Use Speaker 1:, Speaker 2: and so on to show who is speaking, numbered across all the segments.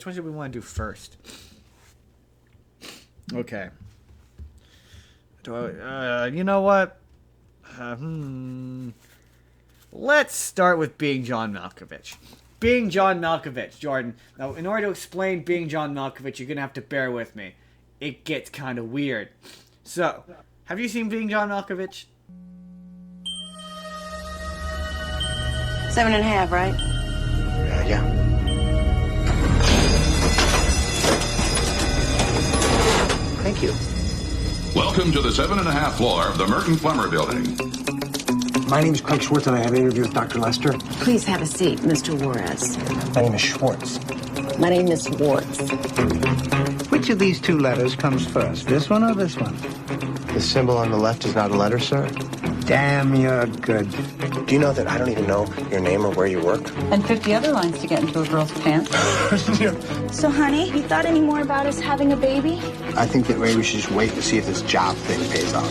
Speaker 1: Which one should we want to do first? Okay. You know what? Let's start with being John Malkovich. Being John Malkovich, Jordan. Now, in order to explain being John Malkovich, you're going to have to bear with me. It gets kind of weird. So, have you seen Being John Malkovich?
Speaker 2: 7.5, right?
Speaker 3: Yeah. Thank you.
Speaker 4: Welcome to the 7.5 floor of the Merton Plummer Building.
Speaker 3: My name is Craig Schwartz, and I have an interview with Dr. Lester.
Speaker 2: Please have a seat, Mr. Juarez.
Speaker 3: My name is Schwartz.
Speaker 2: My name is Schwartz.
Speaker 5: Which of these two letters comes first, this one or this one?
Speaker 3: The symbol on the left is not a letter, sir.
Speaker 5: Damn, you're good.
Speaker 3: Do you know that I don't even know your name or where you work?
Speaker 2: And 50 other lines to get into a girl's pants.
Speaker 6: So, honey, you thought any more about us having a baby?
Speaker 5: I think that maybe we should just wait to see if this job thing pays off.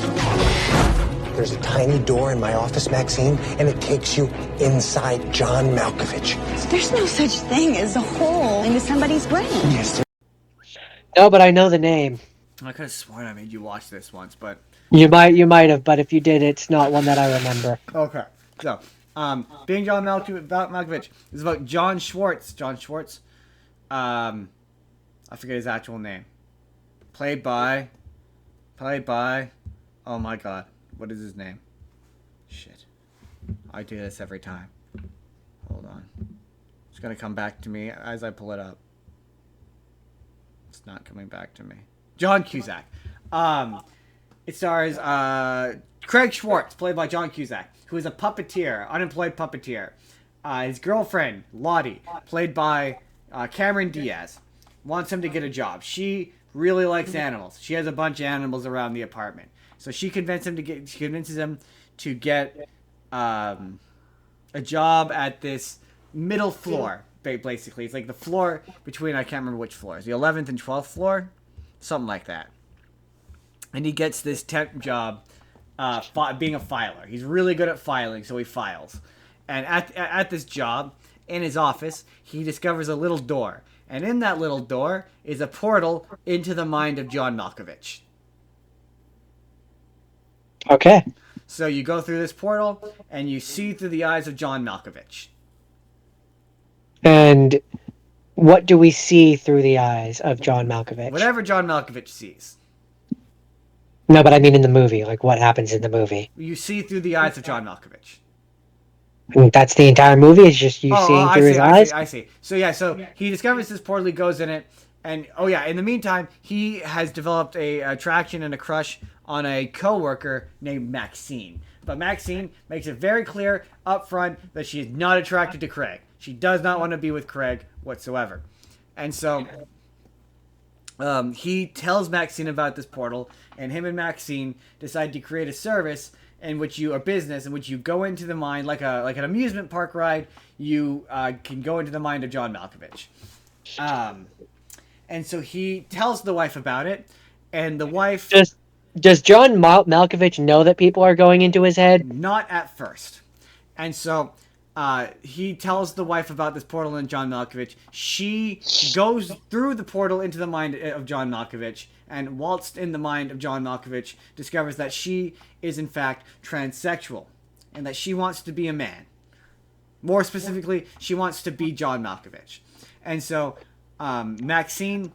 Speaker 3: There's a tiny door in my office, Maxine, and it takes you inside John Malkovich.
Speaker 6: There's no such thing as a hole into somebody's brain.
Speaker 3: Yes,
Speaker 7: No, but I know the name.
Speaker 1: I could have sworn I made you watch this once, but...
Speaker 7: You might have, but if you did, it's not one that I remember.
Speaker 1: Okay. So, Being John Malkovich is about John Schwartz. John Schwartz. I forget his actual name. Played by... Oh my god. What is his name? Shit. I do this every time. Hold on. It's gonna come back to me as I pull it up. It's not coming back to me. John Cusack. It stars Craig Schwartz, played by John Cusack, who is a puppeteer, unemployed puppeteer. His girlfriend, Lottie, played by Cameron Diaz, wants him to get a job. She really likes animals. She has a bunch of animals around the apartment. So she convinces him to get a job at this middle floor, basically. It's like the floor between, I can't remember which floors, the 11th and 12th floor? Something like that. And he gets this temp job being a filer. He's really good at filing, so he files. And at this job, in his office, he discovers a little door. And in that little door is a portal into the mind of John Malkovich.
Speaker 7: Okay.
Speaker 1: So you go through this portal, and you see through the eyes of John Malkovich.
Speaker 7: And what do we see through the eyes of John Malkovich?
Speaker 1: Whatever John Malkovich sees.
Speaker 7: No, but I mean in the movie. Like, what happens in the movie?
Speaker 1: You see through the eyes of John Malkovich.
Speaker 7: And that's the entire movie? It's just you seeing through his eyes?
Speaker 1: I see. So he discovers this portal, he goes in it, and in the meantime, he has developed a attraction and a crush on a co-worker named Maxine. But Maxine makes it very clear up front that she is not attracted to Craig. She does not want to be with Craig whatsoever. And so he tells Maxine about this portal, and him and Maxine decide to create a service in which a business in which you go into the mind, like an amusement park ride. You can go into the mind of John Malkovich. And so he tells the wife about it, and the wife...
Speaker 7: Does John Malkovich know that people are going into his head?
Speaker 1: Not at first. And so he tells the wife about this portal in John Malkovich. She goes through the portal into the mind of John Malkovich, and whilst in the mind of John Malkovich, discovers that she is in fact transsexual, and that she wants to be a man. More specifically, she wants to be John Malkovich. And so Maxine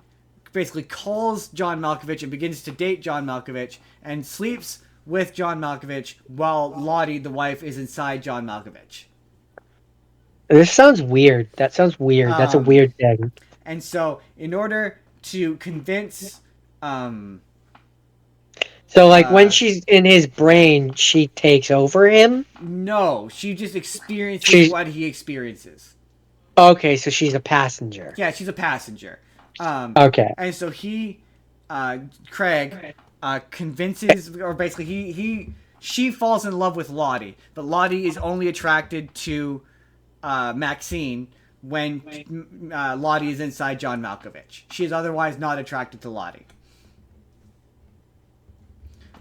Speaker 1: basically calls John Malkovich and begins to date John Malkovich and sleeps with John Malkovich while Lottie, the wife, is inside John Malkovich.
Speaker 7: This sounds weird. That sounds weird. That's a weird thing.
Speaker 1: And so, in order to convince...
Speaker 7: So, like, when she's in his brain, she takes over him?
Speaker 1: No, she just experiences what he experiences.
Speaker 7: Okay, so she's a passenger.
Speaker 1: Yeah, she's a passenger.
Speaker 7: Okay.
Speaker 1: And so Craig, convinces, or basically she falls in love with Lottie, but Lottie is only attracted to Maxine when Lottie is inside John Malkovich. She is otherwise not attracted to Lottie.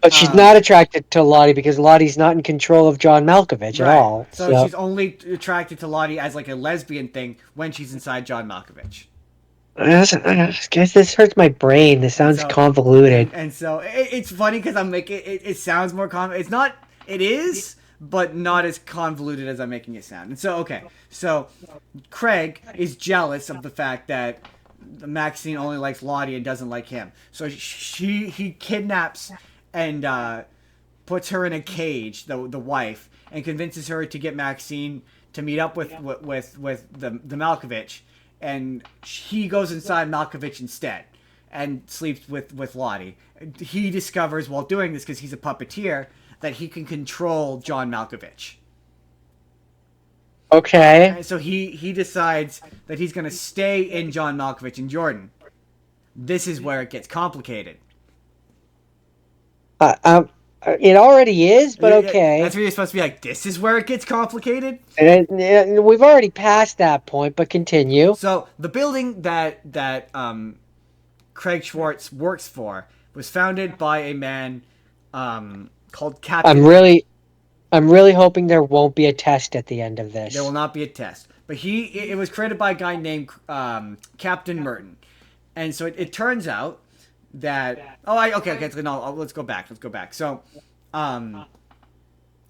Speaker 7: But she's not attracted to Lottie because Lottie's not in control of John Malkovich at all.
Speaker 1: So she's only attracted to Lottie as like a lesbian thing when she's inside John Malkovich.
Speaker 7: I guess this hurts my brain. This sounds
Speaker 1: So
Speaker 7: convoluted.
Speaker 1: and so it's funny because I'm making it sounds more it's not, it is, but not as convoluted as I'm making it sound. And so okay, so Craig is jealous of the fact that Maxine only likes Lottie and doesn't like him. So he kidnaps and puts her in a cage, the wife, and convinces her to get Maxine to meet up with the Malkovich, and he goes inside Malkovich instead and sleeps with Lottie. He discovers while doing this, because he's a puppeteer, that he can control John Malkovich.
Speaker 7: Okay.
Speaker 1: And so he decides that he's going to stay in John Malkovich and Jordan. This is where it gets complicated.
Speaker 7: It already is, but okay.
Speaker 1: That's where you're supposed to be like, this is where it gets complicated?
Speaker 7: And we've already passed that point, but continue.
Speaker 1: So the building that Craig Schwartz works for was founded by a man called Captain.
Speaker 7: I'm really hoping there won't be a test at the end of this.
Speaker 1: There will not be a test. But it was created by a guy named Captain Merton. And so it turns out that... Okay. No, let's go back. So,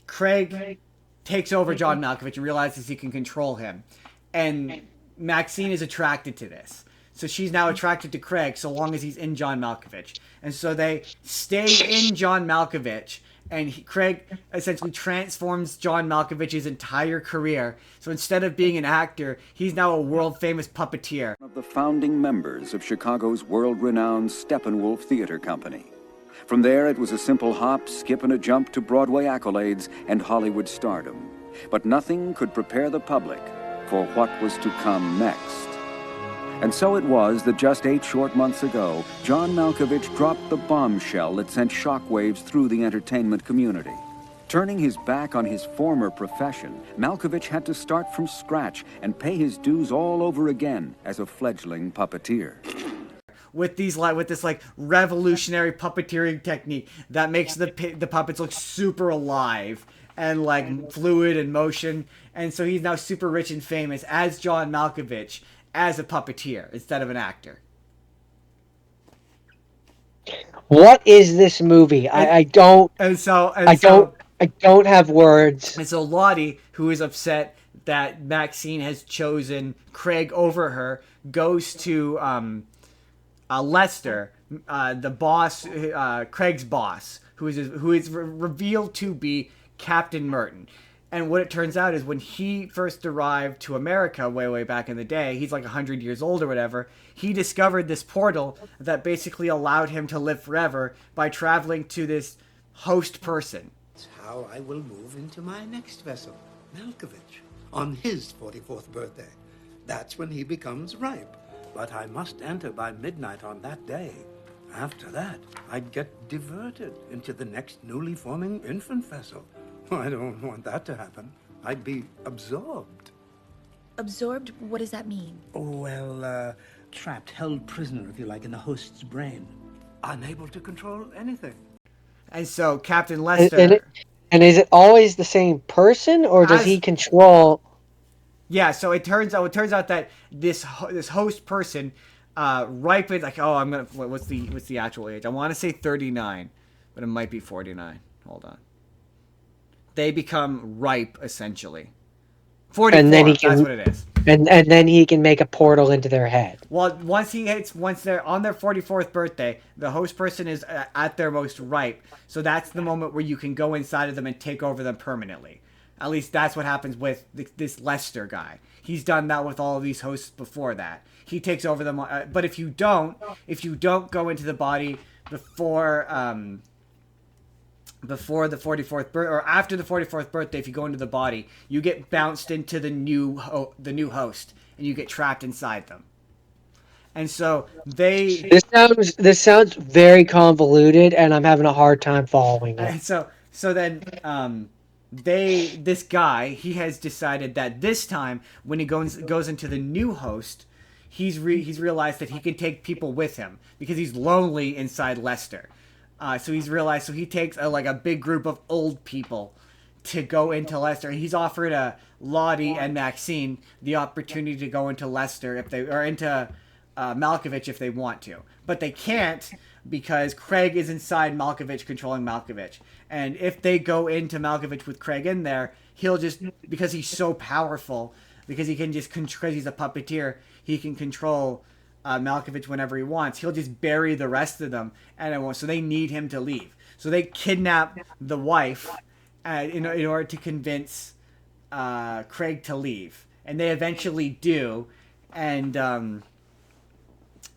Speaker 1: Craig takes over John Malkovich and realizes he can control him. And Maxine is attracted to this. So she's now attracted to Craig so long as he's in John Malkovich. And so they stay in John Malkovich, and Craig essentially transforms John Malkovich's entire career. So instead of being an actor, he's now a world-famous puppeteer.
Speaker 8: Of the founding members of Chicago's world-renowned Steppenwolf Theater Company. From there, it was a simple hop, skip, and a jump to Broadway accolades and Hollywood stardom. But nothing could prepare the public for what was to come next. And so it was that just 8 short months ago, John Malkovich dropped the bombshell that sent shockwaves through the entertainment community. Turning his back on his former profession, Malkovich had to start from scratch and pay his dues all over again as a fledgling puppeteer.
Speaker 1: With this revolutionary puppeteering technique that makes the puppets look super alive and like fluid and motion, and so he's now super rich and famous as John Malkovich, as a puppeteer instead of an actor.
Speaker 7: What is this movie? I don't have words.
Speaker 1: And so Lottie, who is upset that Maxine has chosen Craig over her, goes to Lester, the boss, Craig's boss, who is revealed to be Captain Merton. And what it turns out is when he first arrived to America way back in the day, he's like 100 years old or whatever, he discovered this portal that basically allowed him to live forever by traveling to this host person.
Speaker 9: That's how I will move into my next vessel, Malkovich, on his 44th birthday. That's when he becomes ripe. But I must enter by midnight on that day. After that, I'd get diverted into the next newly forming infant vessel. I don't want that to happen. I'd be absorbed.
Speaker 10: Absorbed? What does that mean?
Speaker 9: Oh, well, trapped, held prisoner, if you like, in the host's brain. Unable to control anything.
Speaker 1: And so Captain Lester...
Speaker 7: And is it always the same person, or does he control...
Speaker 1: Yeah, so it turns out that this host person ripened, like, what's the actual age? I want to say 39, but it might be 49. Hold on. They become ripe, essentially. 44, and then that's what it is.
Speaker 7: And then he can make a portal into their head.
Speaker 1: Well, once they're on their 44th birthday, the host person is at their most ripe. So that's the moment where you can go inside of them and take over them permanently. At least that's what happens with this Lester guy. He's done that with all of these hosts before that. He takes over them. But if you don't go into the body before the 44th birthday, or after the 44th birthday, if you go into the body, you get bounced into the new host, and you get trapped inside them. And so
Speaker 7: this sounds very convoluted, and I'm having a hard time following it.
Speaker 1: And so then this guy, he has decided that this time when he goes into the new host, he's realized that he can take people with him because he's lonely inside Lester. So he takes a big group of old people to go into Lester. And he's offered Lottie and Maxine the opportunity to go into Lester into Malkovich if they want to, but they can't because Craig is inside Malkovich controlling Malkovich. And if they go into Malkovich with Craig in there, he'll just, because he's so powerful, because he can just, because he's a puppeteer, he can control Malkovich whenever he wants. He'll just bury the rest of them, and it won't. So they need him to leave. So they kidnap the wife in order to convince Craig to leave, and they eventually do. And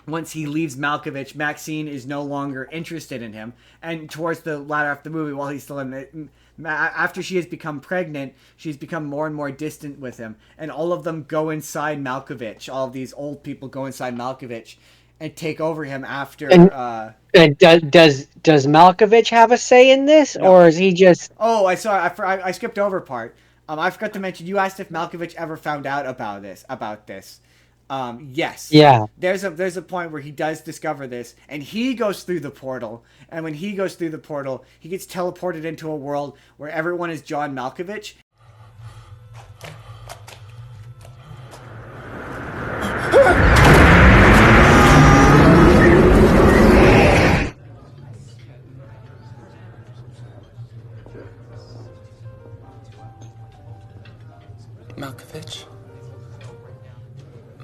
Speaker 1: once he leaves Malkovich, Maxine is no longer interested in him. And towards the latter half of the movie, while he's still in, after she has become pregnant, she's become more and more distant with him. And all of them go inside Malkovich. All of these old people go inside Malkovich and take over him after.
Speaker 7: And does Malkovich have a say in this,
Speaker 1: No.
Speaker 7: or is he just?
Speaker 1: Oh, I skipped over a part. I forgot to mention. You asked if Malkovich ever found out about this. Yes.
Speaker 7: Yeah.
Speaker 1: There's a point where he does discover this, and he goes through the portal. And when he goes through the portal, he gets teleported into a world where everyone is John Malkovich.
Speaker 11: Malkovich.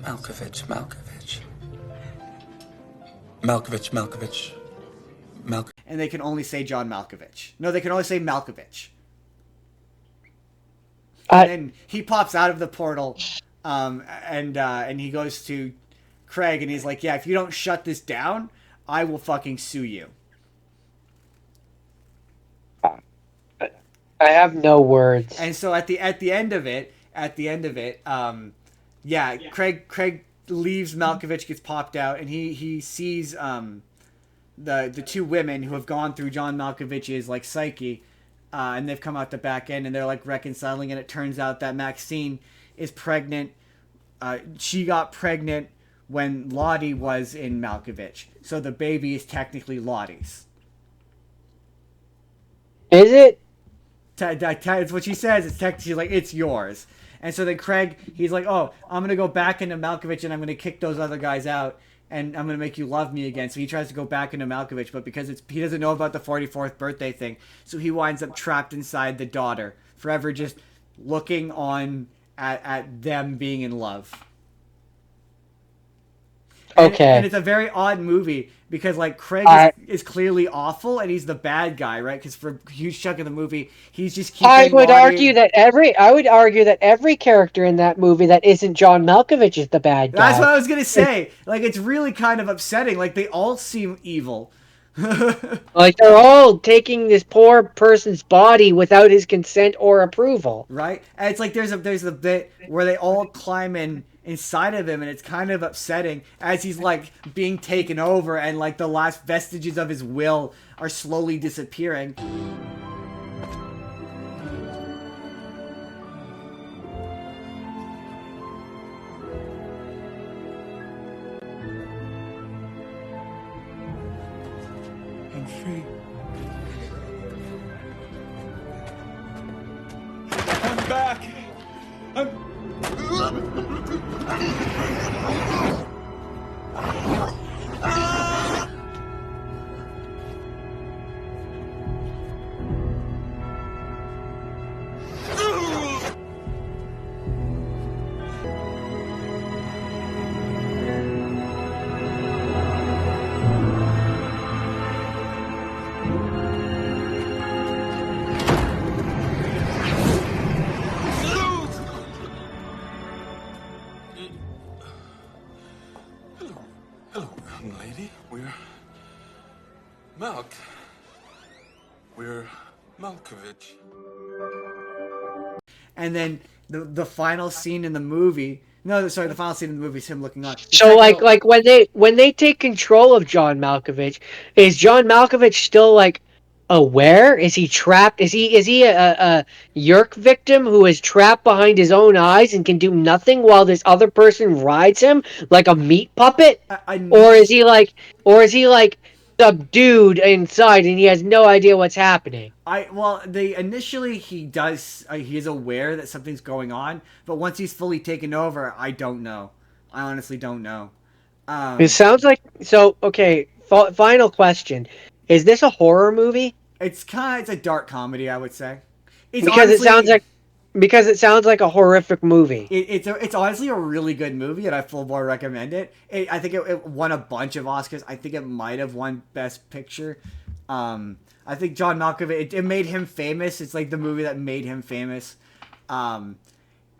Speaker 11: Malkovich, Malkovich. Malkovich, Malkovich.
Speaker 1: And they can only say John Malkovich. No, they can only say Malkovich. And then he pops out of the portal, and he goes to Craig, and he's like, "Yeah, if you don't shut this down, I will fucking sue you."
Speaker 7: I have no words.
Speaker 1: And so at the end of it, yeah, Craig leaves Malkovich, gets popped out, and he sees the two women who have gone through John Malkovich's like psyche, and they've come out the back end, and they're like reconciling, and it turns out that Maxine is pregnant. She got pregnant when Lottie was in Malkovich, so the baby is technically Lottie's.
Speaker 7: Is it?
Speaker 1: It's what she says. It's technically like, it's yours. And so then Craig, he's like, "Oh, I'm gonna go back into Malkovich, and I'm gonna kick those other guys out, and I'm gonna make you love me again." So he tries to go back into Malkovich, but because he doesn't know about the 44th birthday thing, so he winds up trapped inside the daughter, forever just looking on at them being in love.
Speaker 7: Okay.
Speaker 1: And it's a very odd movie because like Craig is clearly awful, and he's the bad guy, right? Because for a huge chunk of the movie, he's just keeping.
Speaker 7: I would argue that every character in that movie that isn't John Malkovich is the bad guy.
Speaker 1: That's what I was gonna say. Like, it's really kind of upsetting. Like, they all seem evil.
Speaker 7: Like, they're all taking this poor person's body without his consent or approval.
Speaker 1: Right? And it's like there's a bit where they all climb inside of him, and it's kind of upsetting as he's like being taken over, and like the last vestiges of his will are slowly disappearing.
Speaker 11: I'm free. I'm back. Hello, young lady. We're Malkovich.
Speaker 1: And then the final scene in the movie. No, sorry, the final scene in the movie is him looking on.
Speaker 7: So like when they take control of John Malkovich, is John Malkovich still like aware? Is he trapped? Is he a Yerk victim who is trapped behind his own eyes and can do nothing while this other person rides him like a meat puppet? Or is he like subdued inside and he has no idea what's happening?
Speaker 1: Initially he is aware that something's going on, but once he's fully taken over, I don't know. I honestly don't know.
Speaker 7: It sounds like so. Okay, final question: is this a horror movie?
Speaker 1: It's a dark comedy, I would say. It's
Speaker 7: Because
Speaker 1: honestly
Speaker 7: it sounds like a horrific movie.
Speaker 1: it's honestly a really good movie, and I full bore recommend it. I think it won a bunch of Oscars. I think it might have won Best Picture. I think John Malkovich, it made him famous. It's like the movie that made him famous. And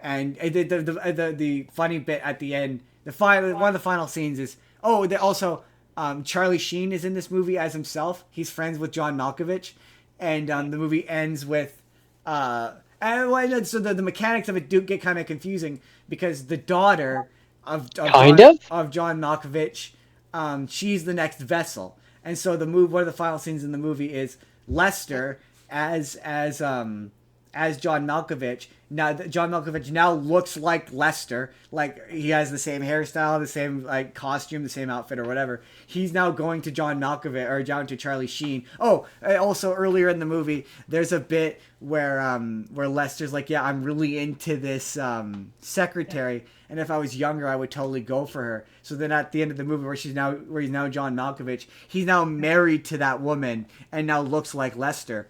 Speaker 1: the funny bit at the end, one of the final scenes is also Charlie Sheen is in this movie as himself. He's friends with John Malkovich, and the movie ends with so the mechanics of it do get kind of confusing because the daughter of John Malkovich, she's the next vessel, and so one of the final scenes in the movie is Lester as John Malkovich. Now John Malkovich now looks like Lester, like he has the same hairstyle, the same like costume, the same outfit or whatever. He's now going to John Malkovich or down to Charlie Sheen. Oh, also earlier in the movie, there's a bit where Lester's like, yeah, I'm really into this secretary, and if I was younger, I would totally go for her. So then at the end of the movie, where he's now John Malkovich, he's now married to that woman and now looks like Lester.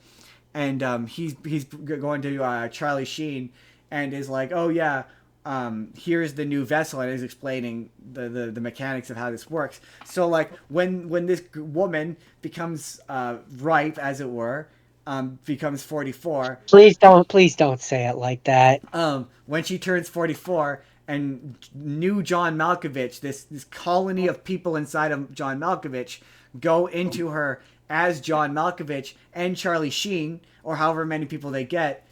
Speaker 1: And he's going to Charlie Sheen and is like, oh yeah, here's the new vessel, and is explaining the mechanics of how this works. So like when this woman becomes ripe, as it were, becomes 44.
Speaker 7: Please don't say it like that.
Speaker 1: When she turns 44, and new John Malkovich, this colony of people inside of John Malkovich, go into her as John Malkovich and Charlie Sheen, or however many people they get.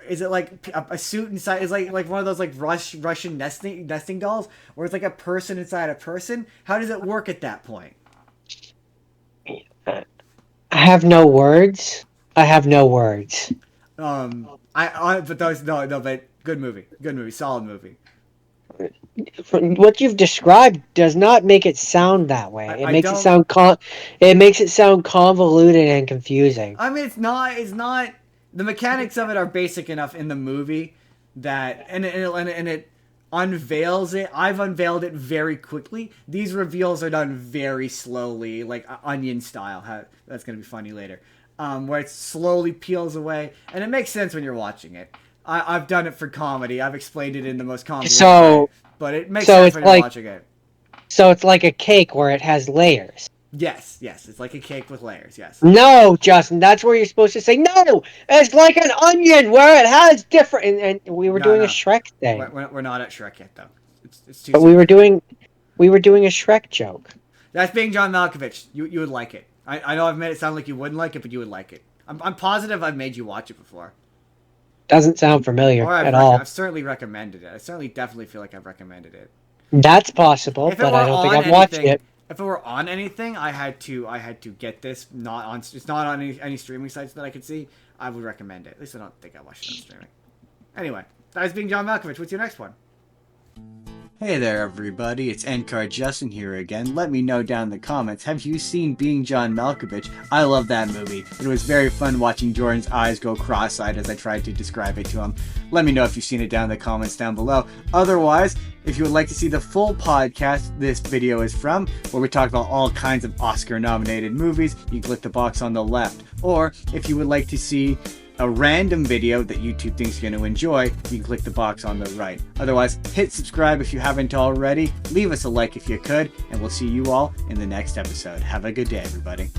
Speaker 1: Is it like a suit inside? Is like one of those like Russian nesting dolls, where it's like a person inside a person? How does it work at that point?
Speaker 7: I have no words. But
Speaker 1: good movie, solid movie.
Speaker 7: What you've described does not make it sound that way. It makes it sound convoluted and confusing.
Speaker 1: I mean, it's not. The mechanics of it are basic enough in the movie that, and it unveils it. I've unveiled it very quickly. These reveals are done very slowly, like onion style. That's gonna be funny later. Where it slowly peels away, and it makes sense when you're watching it. I've done it for comedy. I've explained it in the most convoluted way, but it makes sense when you're watching it.
Speaker 7: So it's like a cake where it has layers.
Speaker 1: Yes, it's like a cake with layers, yes.
Speaker 7: No, Justin, that's where you're supposed to say, no, it's like an onion where it has different, and we were doing a Shrek thing.
Speaker 1: We're not at Shrek yet, though. It's too
Speaker 7: but
Speaker 1: soon.
Speaker 7: we were doing a Shrek joke.
Speaker 1: That's being John Malkovich. You would like it. I know I've made it sound like you wouldn't like it, but you would like it. I'm positive I've made you watch it before.
Speaker 7: Doesn't sound familiar at all.
Speaker 1: I've certainly recommended it. I certainly definitely feel like I've recommended it.
Speaker 7: That's possible, but I don't think I've watched it.
Speaker 1: If it were on anything, I had to get this. It's not on any streaming sites that I could see. I would recommend it. At least I don't think I watched it on streaming. Anyway, that was being John Malkovich. What's your next one? Hey there, everybody. It's Endcard Justin here again. Let me know down in the comments. Have you seen Being John Malkovich? I love that movie. It was very fun watching Jordan's eyes go cross-eyed as I tried to describe it to him. Let me know if you've seen it down in the comments down below. Otherwise, if you would like to see the full podcast this video is from, where we talk about all kinds of Oscar-nominated movies, you can click the box on the left. Or, if you would like to see a random video that YouTube thinks you're going to enjoy, you can click the box on the right. Otherwise, hit subscribe if you haven't already, leave us a like if you could, and we'll see you all in the next episode. Have a good day, everybody.